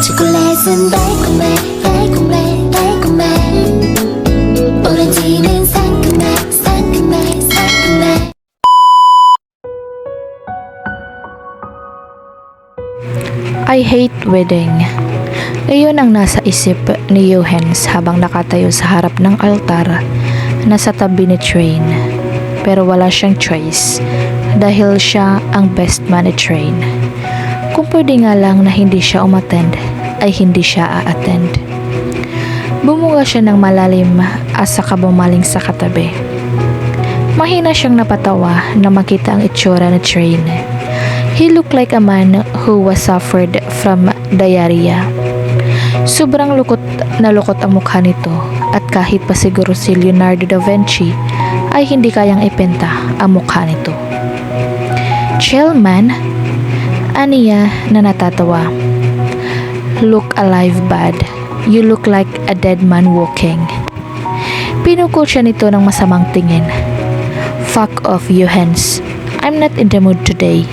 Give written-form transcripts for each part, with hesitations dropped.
초콜릿은 달콤해 달콤해 달콤해 오렌지는 상큼해 상큼해 상큼해. I hate wedding. Iyon ang nasa isip ni Johannes habang nakatayo sa harap ng altar na sa tabi ni Train. Pero wala siyang choice dahil siya ang best man ni Train. Kung pwede nga lang na hindi siya umattend, ay hindi siya a-attend. Bumunga siya ng malalim saka bumaling sa katabi. Mahina siyang napatawa na makita ang itsura ni Train. He looked like a man who was suffered from diarrhea. Sobrang lukot ang mukha nito at kahit pa siguro si Leonardo da Vinci ay hindi kayang ipenta ang mukha nito. Chill man, aniya na natatawa. Look alive bad. You look like a dead man walking. Pinukol siya nito ng masamang tingin. Fuck off, Johannes. I'm not in the mood today.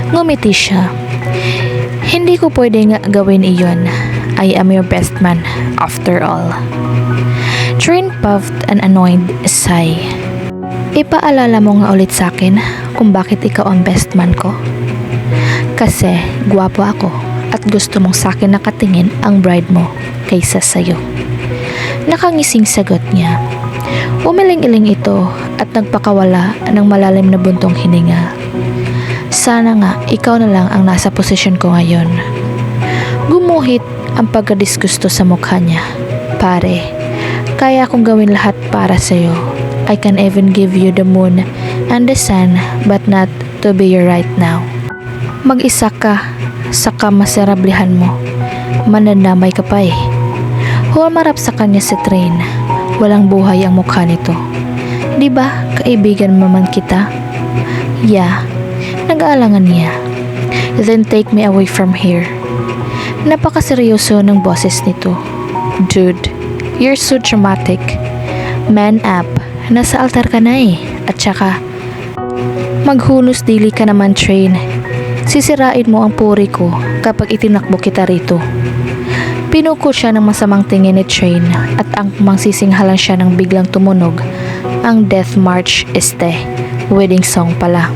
Ngumiti siya. Hindi ko pwedeng gawin iyon. I am your best man, after all. Train puffed an annoyed sigh. Ipaalala mo nga ulit sa akin kung bakit ikaw ang best man ko. Kasi gwapo ako at gusto mong sa akin nakatingin ang bride mo kaysa sa'yo. Nakangising sagot niya. Umiling-iling ito at nagpakawala ng malalim na buntong hininga. Sana nga ikaw na lang ang nasa posisyon ko ngayon. Gumuhit ang pagkadisgusto sa mukha niya. Pare, kaya kong gawin lahat para sa'yo. I can even give you the moon and the sun but not to be your right now. Mag-isa ka sa kamaserablihan mo. Mananamay ka pa eh. Humarap sa kanya si Train. Walang buhay ang mukha nito. Diba, kaibigan mo man kita? Yeah. Nag-aalangan niya. Then take me away from here. Napakaseryoso ng boses nito. Dude, you're so dramatic. Man up. Nasa altar ka na eh. At saka, maghunos dili ka naman, Train. Sisirain mo ang puri ko kapag itinakbo kita rito. Pinuko siya ng masamang tingin ni Train at ang mangsisinghalan siya ng biglang tumunog ang Death March Este, wedding song pala.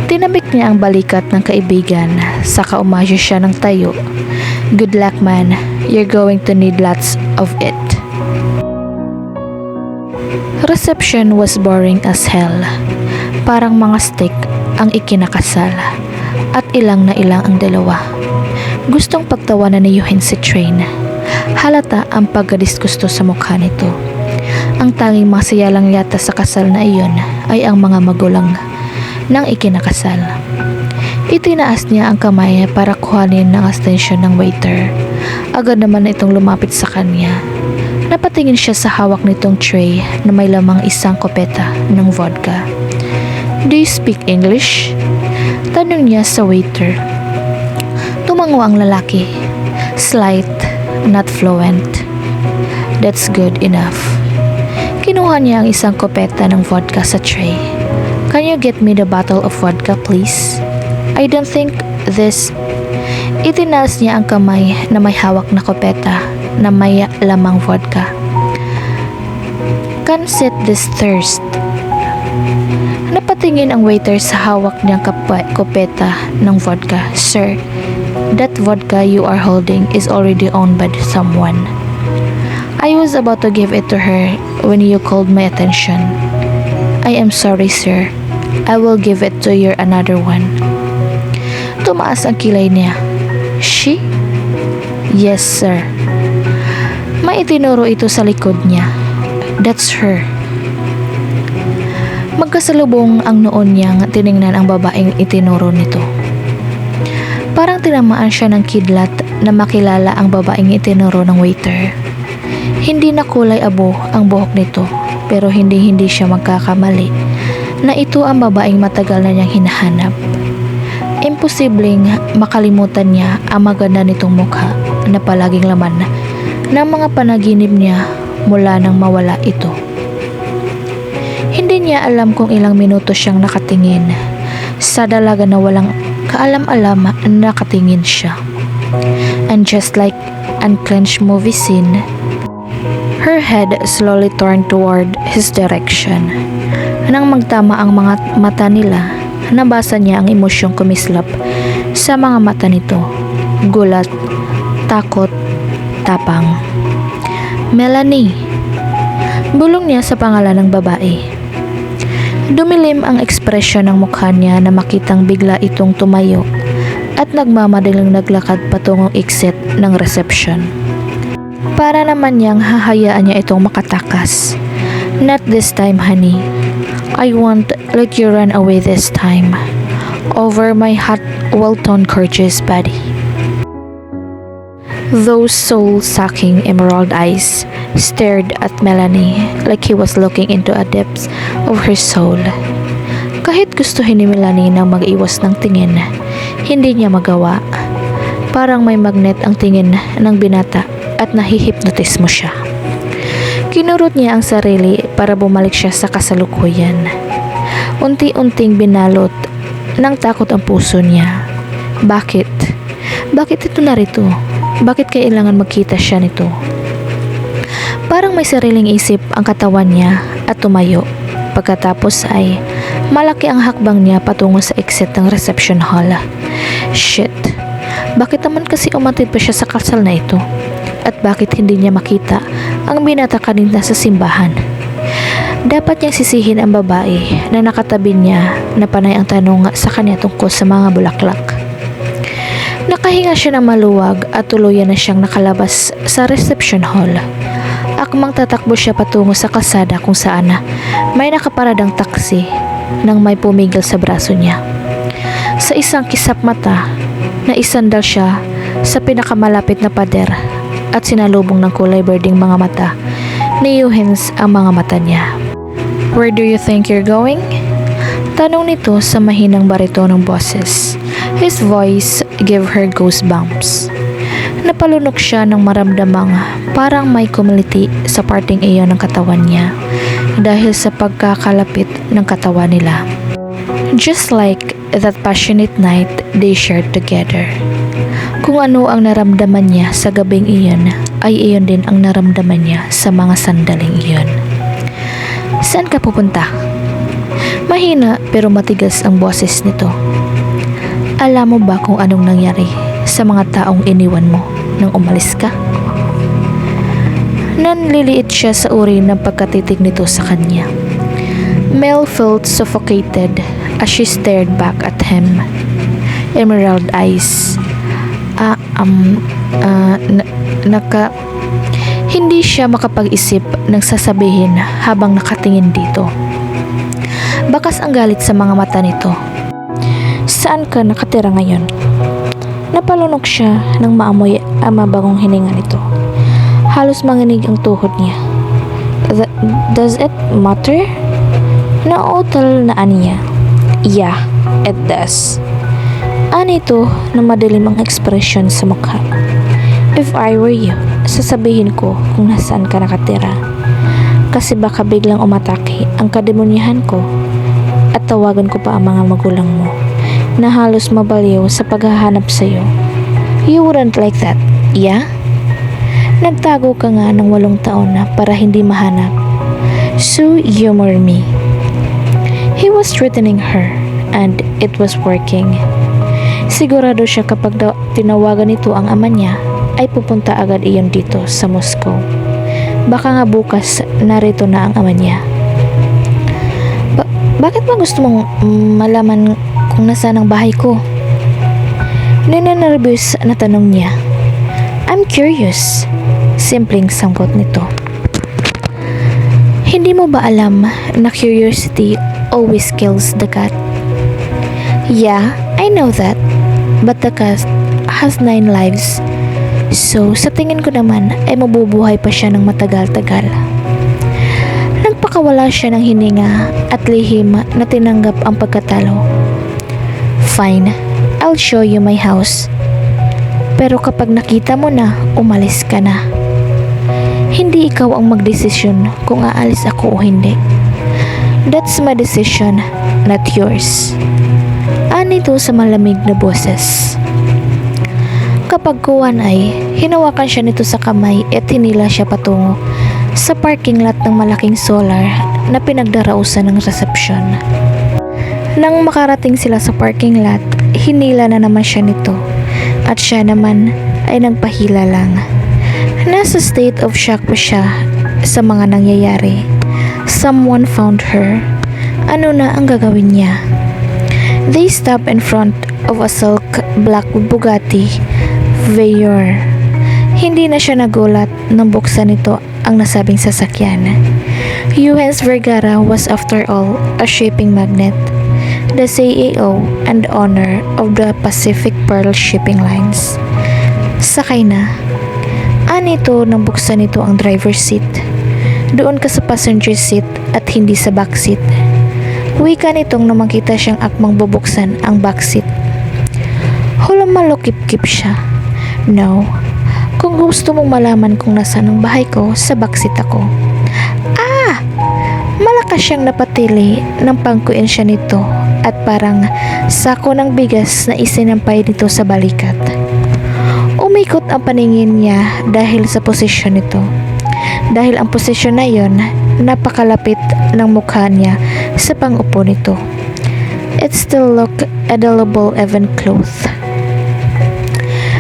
Tinamik niya ang balikat ng kaibigan, saka umasyo siya ng tayo. Good luck man, you're going to need lots of it. Reception was boring as hell. Parang mga stick ang ikinakasal at ilang na ilang ang dalawa. Gustong pagtawanan ni Johannes si Train. Halata ang pagkadisgusto sa mukha nito. Ang tanging masaya lang yata sa kasal na iyon ay ang mga magulang ng ikinakasal. Itinaas niya ang kamay para kuhanin ng atensyon ng waiter. Agad naman itong lumapit sa kanya. Napatingin siya sa hawak nitong tray na may lamang isang kopeta ng vodka. Do you speak English? Tanong niya sa waiter. Tumango ang lalaki. Slight, not fluent. That's good enough. Kinuha niya ang isang kopeta ng vodka sa tray. Can you get me the bottle of vodka, please? I don't think this... Itinaas niya ang kamay na may hawak na kopeta na may lamang vodka. Can set this thirst. Napatingin ang waiter sa hawak niyang kopeta ng vodka. Sir, that vodka you are holding is already owned by someone. I was about to give it to her when you called my attention. I am sorry, sir. I will give it to your another one. Tumaas ang kilay niya. She? Yes, sir. May itinuro ito sa likod niya. That's her. Magkasalubong ang noon niyang tiningnan ang babaeng itinuro nito. Parang tinamaan siya ng kidlat na makilala ang babaeng itinuro ng waiter. Hindi na kulay abo ang buhok nito, pero hindi siya magkakamali na ito ang babaeng matagal na niyang hinahanap. Imposibleng makalimutan niya ang maganda nitong mukha na palaging laman ng mga panaginip niya mula nang mawala ito. Hindi niya alam kung ilang minuto siyang nakatingin sa dalaga na walang kaalam-alam na nakatingin siya. And just like unclenched movie scene, her head slowly turned toward his direction. Nang magtama ang mga mata nila, nabasa niya ang emosyong kumislap sa mga mata nito. Gulat, takot, tapang. Melanie. Bulong niya sa pangalan ng babae. Dumilim ang ekspresyon ng mukha niya na makitang bigla itong tumayo at nagmamadaling naglakad patungong exit ng reception. Para naman niyang hahayaan niya itong makatakas. Not this time, honey. I won't let you run away this time. Over my hot, well-toned, gorgeous body. Those soul-sucking emerald eyes stared at Melanie like he was looking into a depths of her soul. Kahit gustuhin ni Melanie nang mag-iwas ng tingin, hindi niya magawa. Parang may magnet ang tingin ng binata at nahihipnotis mo siya. Kinurot niya ang sarili para bumalik siya sa kasalukuyan. Unti-unting binalot ng takot ang puso niya. Bakit? Bakit ito narito? Bakit kailangan magkita siya nito? Parang may sariling isip ang katawan niya at tumayo. Pagkatapos ay malaki ang hakbang niya patungo sa exit ng reception hall. Shit. Bakit naman kasi umatid pa siya sa kasal na ito? At bakit hindi niya makita ang binata kanina sa simbahan? Dapat niyang sisihin ang babae na nakatabi niya na panay ang tanong sa kanya tungkol sa mga bulaklak. Nakahinga siya ng maluwag at tuluyan na siyang nakalabas sa reception hall. Akmang tatakbo siya patungo sa kalsada kung saan may nakaparadang taksi nang may pumigil sa braso niya. Sa isang kisap mata, naisandal siya sa pinakamalapit na pader at sinalubong ng kulay berdeng mga mata ni Eugens ang mga mata niya. Where do you think you're going? Tanong nito sa mahinang baritonong boses. His voice gave her goosebumps. Napalunok siya nang maramdamang parang may kumiliti sa parting iyon ng katawan niya dahil sa pagkakalapit ng katawan nila. Just like that passionate night they shared together. Kung ano ang naramdaman niya sa gabing iyon, ay iyon din ang naramdaman niya sa mga sandaling iyon. Saan ka pupunta? Mahina pero matigas ang boses nito. Alam mo ba kung anong nangyari sa mga taong iniwan mo nang umalis ka? Nanliliit siya sa uri ng pagkatitig nito sa kanya. Mel felt suffocated as she stared back at him. Emerald eyes. Hindi siya makapag-isip ng sasabihin habang nakatingin dito. Bakas ang galit sa mga mata nito. Saan ka nakatira ngayon? Napalunok siya nang maamoy ang mabagong hininga nito. Halos manginig ang tuhod niya. Does it matter? Nauutal na aniya. Yeah, it does. Anito na madilim ang ekspresyon sa mukha. If I were you, sasabihin ko kung nasaan ka nakatira. Kasi baka biglang umatake ang kademonyahan ko at tawagan ko pa ang mga magulang mo na halos mabaliw sa paghahanap sa'yo. You wouldn't like that, yeah? Nagtago ka nga ng 8 taon na para hindi mahanap. So humor me. He was threatening her and it was working. Sigurado siya kapag tinawagan nito ang ama niya ay pupunta agad iyon dito sa Moscow. Baka nga bukas narito na ang ama niya. Bakit ba gusto mong malaman kung nasaan ang bahay ko? Ninenervyos na tanong niya. I'm curious. Simpleng sangkot nito. Hindi mo ba alam na curiosity always kills the cat? Yeah, I know that. But the cat has 9 lives. So, sa tingin ko naman ay mabubuhay pa siya ng matagal-tagal. Nagpakawala siya ng hininga at lihim na tinanggap ang pagkatalo. Fine, I'll show you my house. Pero kapag nakita mo na, umalis ka na. Hindi ikaw ang magdesisyon kung aalis ako o hindi. That's my decision, not yours. Anito sa malamig na boses. Kapag kuwan ay, hinawakan siya nito sa kamay at hinila siya patungo sa parking lot ng malaking solar na pinagdarausan ng resepsyon. Nang makarating sila sa parking lot, hinila na naman siya nito at siya naman ay nagpahila lang. Nasa state of shock pa siya sa mga nangyayari. Someone found her. Ano na ang gagawin niya? They stop in front of a silk black Bugatti Veyron. Hindi na siya nagulat nang buksan nito ang nasabing sasakyan. Juhens Vergara was after all a shipping magnate, the CEO and owner of the Pacific Pearl Shipping Lines. Sakay na. Anito nang buksan nito ang driver's seat. Doon ka sa passenger seat at hindi sa back seat. Wika nitong nang makita siyang akmang bubuksan ang back seat. Malukip-kip siya. No. Kung gusto mong malaman kung nasaan ang bahay ko, sa back seat ako. Ah! Malakas siyang napatili nang pangkuin siya nito at parang sako ng bigas na isinampay nito sa balikat. Umikot ang paningin niya dahil sa posisyon nito. Dahil ang posisyon na yon, napakalapit ng mukha niya sa pangupo nito. It still looked adorable even clothed.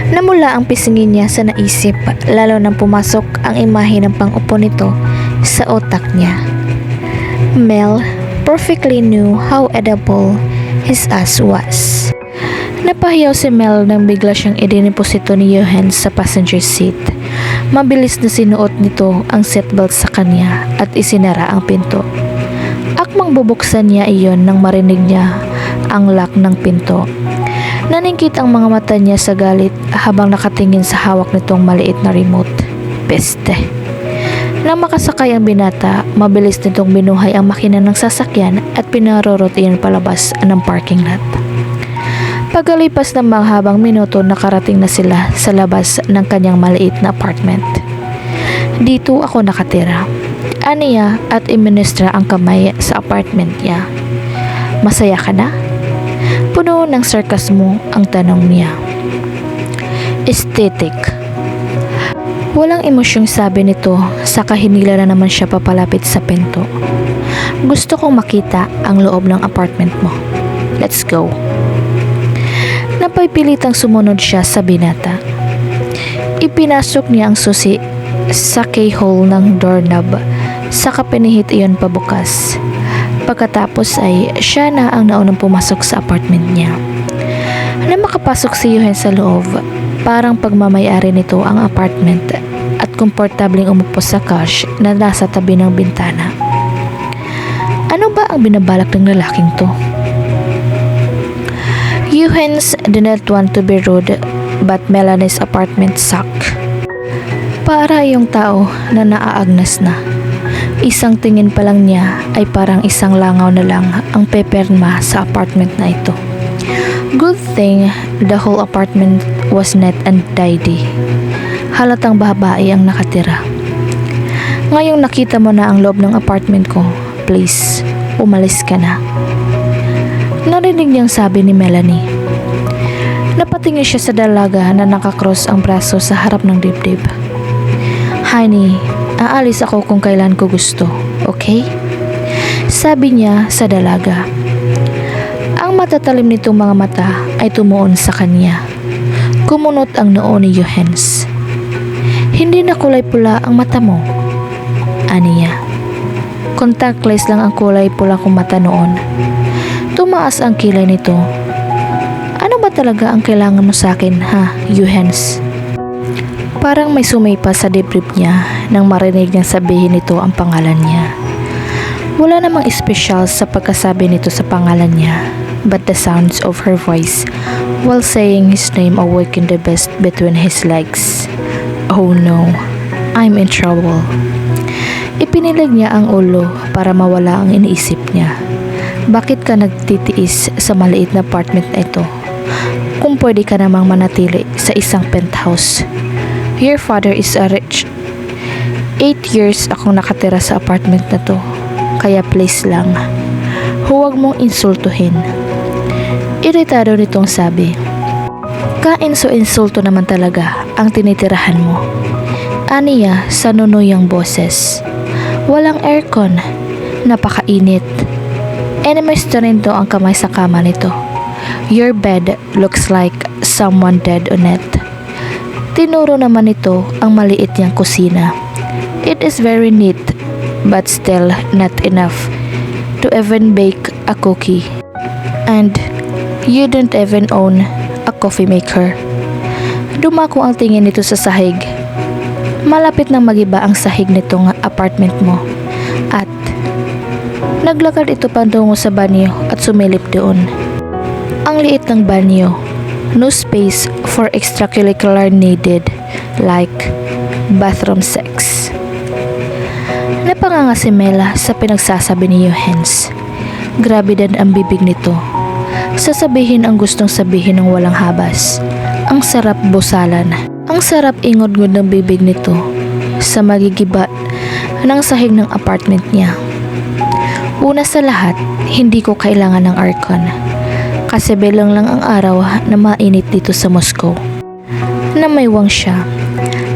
Namula ang pisingin niya sa naisip, lalo nang pumasok ang imahe ng pangupo nito sa otak niya. Mel perfectly knew how edible his ass was. Napahiyaw si Mel nang bigla siyang idiniposito ni Juhens sa passenger seat. Mabilis na sinuot nito ang seatbelt sa kanya at isinara ang pinto. Akmang bubuksan niya iyon nang marinig niya ang lock ng pinto. Naningkit ang mga mata niya sa galit habang nakatingin sa hawak nitong maliit na remote. Peste. Nang makasakay ang binata, mabilis nitong binuhay ang makina ng sasakyan at pinarorot iyon palabas ng parking lot. Pagkalipas ng habang minuto, nakarating na sila sa labas ng kanyang maliit na apartment. Dito ako nakatira. Aniya at iministra ang kamay sa apartment niya. Masaya ka na? Puno ng sarkasmo ang tanong niya. Aesthetic. Walang emosyong sabi nito, saka hinila na naman siya papalapit sa pinto. Gusto kong makita ang loob ng apartment mo. Let's go. Napipilitang sumunod siya sa binata. Ipinasok niya ang susi sa keyhole ng doorknob, saka pinihit iyon pabukas. Pagkatapos ay siya na ang naunang pumasok sa apartment niya. Nang makapasok si Juhens sa loob, parang pagmamayari nito ang apartment at komportabling umupo sa couch na nasa tabi ng bintana. Ano ba ang binabalak ng lalaking to? Juhens did not want to be rude, but Melanie's apartment sucked. Para yung tao na naaagnas na. Isang tingin pa lang niya ay parang isang langaw na lang ang peperma sa apartment na ito. Good thing the whole apartment was neat and tidy. Halatang babae ang nakatira. Ngayong nakita mo na ang loob ng apartment ko, please, umalis ka na. Narinig niyang sabi ni Melanie. Napatingin siya sa dalaga na nakakross ang braso sa harap ng dibdib. Honey, aalis ako kung kailan ko gusto, okay? Sabi niya sa dalaga. Ang matatalim nitong mga mata ay tumuon sa kanya. Kumunot ang noo ni Juhens. Hindi na kulay pula ang mata mo, aniya. Contactless lang ang kulay pula kong mata noon. Tumaas ang kilay nito. Ano ba talaga ang kailangan mo sa akin, ha, Juhens? Parang may sumipa sa dibdib niya nang marinig niyang sabihin nito ang pangalan niya. Wala namang espesyal sa pagkasabi nito sa pangalan niya, but the sounds of her voice while saying his name awakened the beast between his legs. Oh no, I'm in trouble. Ipinilig niya ang ulo para mawala ang iniisip niya. Bakit ka nagtitiis sa maliit na apartment na ito? Kung pwede ka namang manatili sa isang penthouse. Your father is a rich. 8 years akong nakatira sa apartment na to. Kaya please lang, huwag mong insultuhin. Iritado nitong sabi. Kainso-insulto naman talaga ang tinitirahan mo. Aniya sa nunuyang boses. Walang aircon. Napakainit. Enemies rin to ang kamay sa kama nito. Your bed looks like someone dead on it. Tinuro naman nito ang maliit niyang kusina. It is very neat, but still not enough to even bake a cookie. And you don't even own a coffee maker. Dumako ang tingin nito sa sahig. Malapit nang magiba ang sahig nitong apartment mo. At naglakad ito patungo sa banyo at sumilip doon. Ang liit ng banyo. No space for extracurricular needed like bathroom sex. Napanganga si Mela sa pinagsasabi ni Johannes. Grabe din ang bibig nito. Sasabihin ang gustong sabihin ng walang habas. Ang sarap busalan. Ang sarap ingod-ngod ng bibig nito sa magigiba ng sahig ng apartment niya. Una sa lahat, hindi ko kailangan ng aircon kasi belang lang ang araw na mainit dito sa Moscow. Namaywang siya.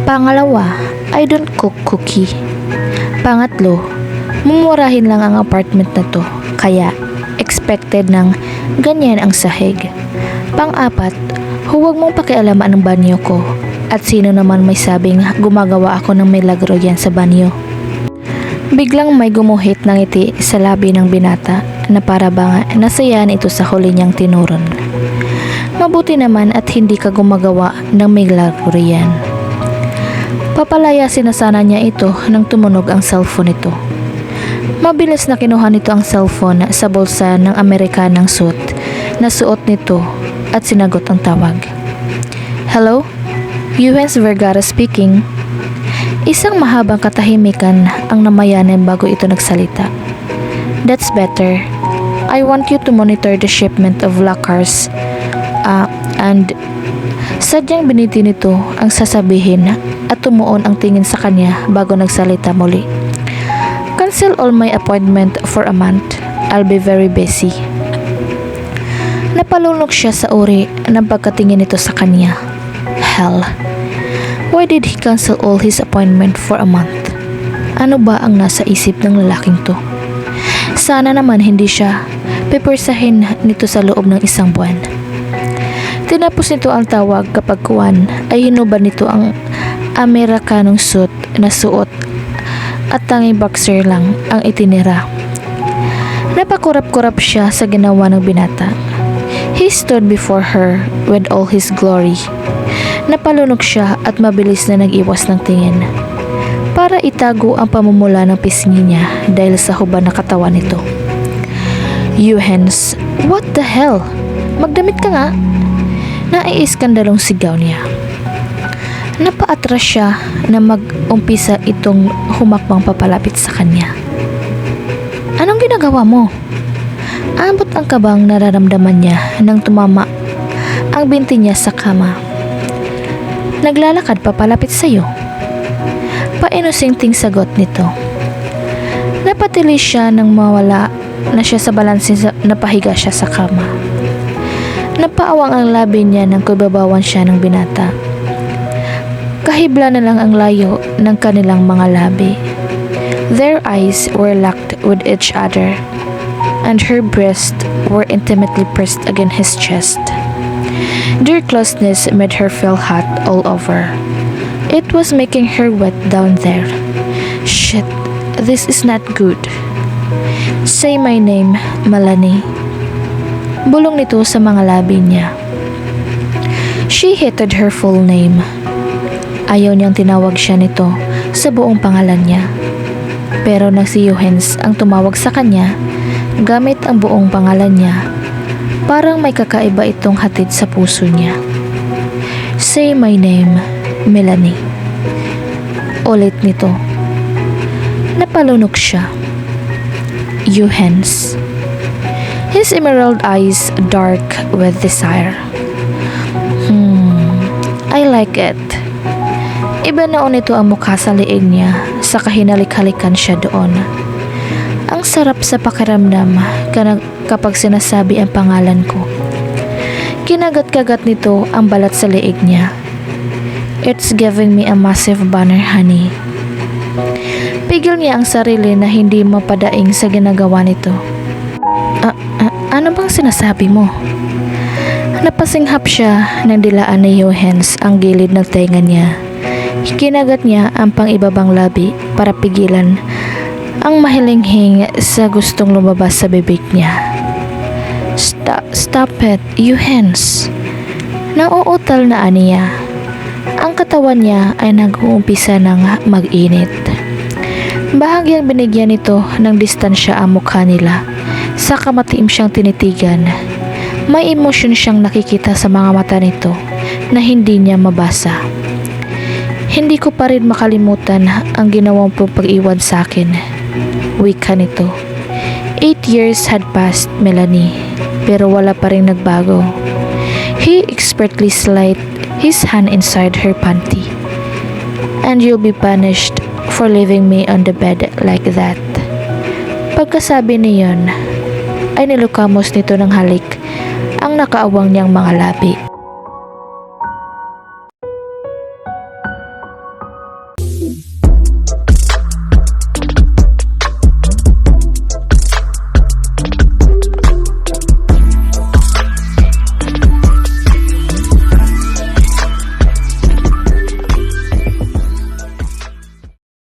Pangalawa, I don't cook cookie. Pangatlo, mumurahin lang ang apartment na to kaya expected ng ganyan ang sahig. Pang-apat, huwag mong pakialaman ang banyo ko at sino naman may sabing gumagawa ako ng milagro yan sa banyo. Biglang may gumuhit ng ngiti sa labi ng binata na para bang nasayahan ito sa huli niyang tinuron. Mabuti naman at hindi ka gumagawa ng milagro yan. Papalayasin na sana niya ito nang tumunog ang cellphone nito. Mabilis na kinuha nito ang cellphone sa bulsa ng Amerikanang suit na suot nito at sinagot ang tawag. Hello? Johannes Vergara speaking. Isang mahabang katahimikan ang namayanan bago ito nagsalita. That's better. I want you to monitor the shipment of lacquers. And sadyang biniti nito ang sasabihin at tumuon ang tingin sa kanya bago nagsalita muli. Cancel all my appointment for a month. I'll be very busy. Napalunok siya sa uri ng pagkatingin nito sa kanya. Hell. Why did he cancel all his appointment for a month? Ano ba ang nasa isip ng lalaking to? Sana naman hindi siya pipursahin nito sa loob ng isang buwan. Tinapos nito ang tawag kapag kuwan ay hinuban nito ang Amerikanong suit na suot at tanging boxer lang ang itinira. Napakurap-kurap siya sa ginawa ng binata. He stood before her with all his glory. Napalunok siya at mabilis na nag-iwas ng tingin para itago ang pamumula ng pisngi niya dahil sa hubad na katawan nito. Johannes, what the hell? Magdamit ka nga. Naiiskandalong sigaw niya. Napaatras siya na mag-umpisa itong humakbang papalapit sa kanya. Anong ginagawa mo? Abot ang kabang nararamdaman niya nang tumama ang binti niya sa kama. Naglalakad papalapit sa'yo. Painosingting sagot nito. Napatili siya nang mawala na siya sa balanse na pahiga siya sa kama. Napaawang ang labi niya nang kubabawan siya ng binata. Kahibla na lang ang layo ng kanilang mga labi. Their eyes were locked with each other, and her breasts were intimately pressed against his chest. Their closeness made her feel hot all over. It was making her wet down there. Shit, this is not good. Say my name, Melanie. Bulong nito sa mga labi niya. She hated her full name. Ayaw niyang tinawag siya nito sa buong pangalan niya. Pero nang si Johannes ang tumawag sa kanya gamit ang buong pangalan niya, parang may kakaiba itong hatid sa puso niya. Say my name, Melanie. Ulit nito. Napalunok siya. Johannes. His emerald eyes dark with desire. I like it. Iba naon ito ang mukha sa liig niya sa kahinalik-halikan siya doon. Ang sarap sa pakiramdam kapag sinasabi ang pangalan ko. Kinagat-kagat nito ang balat sa leeg niya. It's giving me a massive boner, honey. Pigil niya ang sarili na hindi mapadaing sa ginagawa nito. Ano bang sinasabi mo? Napasinghap siya nang dilaan ni Johannes ang gilid ng tenga niya. Kinagat niya ang pang-ibabang labi para pigilan ang mahilinghing sa gustong lumabas sa bibig niya. Stop it, Johannes. Nauutal na aniya. Ang katawan niya ay nag-uumpisa ng mag-init. Bahagyang binigyan nito ng distansya ang mukha nila. Saka matiim siyang tinitigan. May emosyon siyang nakikita sa mga mata nito na hindi niya mabasa. Hindi ko pa rin makalimutan ang ginawang pag-iwan sa akin. Wika nito. 8 years had passed, Melanie, pero wala pa rin nagbago. He expertly slid his hand inside her panty. And you'll be punished for leaving me on the bed like that. Pagkasabi niyon, ay nilukamos nito ng halik ang nakaawang niyang mga labi.